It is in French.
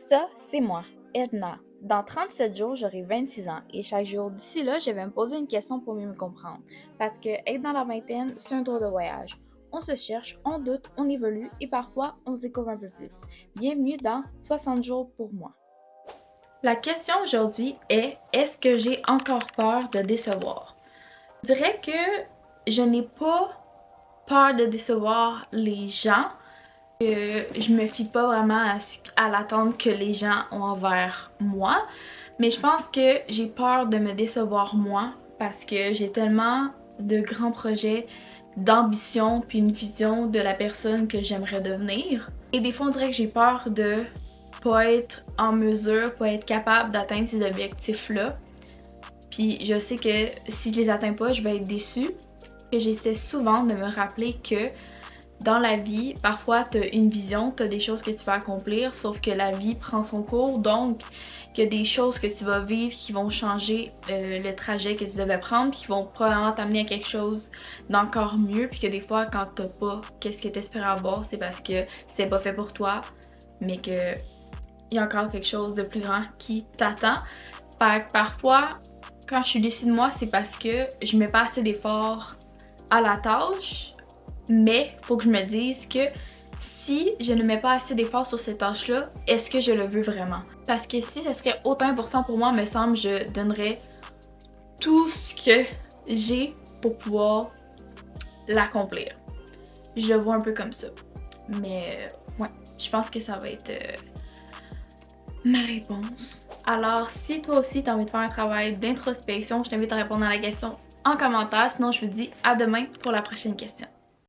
Ça, c'est moi, Edna. Dans 37 jours, j'aurai 26 ans et chaque jour d'ici là, je vais me poser une question pour mieux me comprendre. Parce que être dans la vingtaine, c'est un drôle de voyage. On se cherche, on doute, on évolue et parfois on se découvre un peu plus. Bienvenue dans 60 jours pour moi. La question aujourd'hui est, est-ce que j'ai encore peur de décevoir? Je dirais que je n'ai pas peur de décevoir les gens. Je me fie pas vraiment à l'attente que les gens ont envers moi, mais je pense que j'ai peur de me décevoir moi parce que j'ai tellement de grands projets, d'ambition puis une vision de la personne que j'aimerais devenir. Et des fois on dirait que j'ai peur de pas être en mesure, pas être capable d'atteindre ces objectifs-là. Puis je sais que si je les atteins pas, je vais être déçue. Et j'essaie souvent de me rappeler que dans la vie, parfois tu as une vision, tu as des choses que tu vas accomplir, sauf que la vie prend son cours, donc il y a des choses que tu vas vivre qui vont changer le trajet que tu devais prendre, puis qui vont probablement t'amener à quelque chose d'encore mieux, puis que des fois quand t'as pas qu'est-ce que t'espérais avoir, c'est parce que c'est pas fait pour toi, mais que il y a encore quelque chose de plus grand qui t'attend. Fait que parfois, quand je suis déçue de moi, c'est parce que je mets pas assez d'efforts à la tâche. Mais faut que je me dise que si je ne mets pas assez d'efforts sur cette tâche-là, est-ce que je le veux vraiment? Parce que si ça serait autant important pour moi, me semble, je donnerais tout ce que j'ai pour pouvoir l'accomplir. Je le vois un peu comme ça. Mais ouais, je pense que ça va être ma réponse. Alors, si toi aussi tu as envie de faire un travail d'introspection, je t'invite à répondre à la question en commentaire. Sinon, je vous dis à demain pour la prochaine question.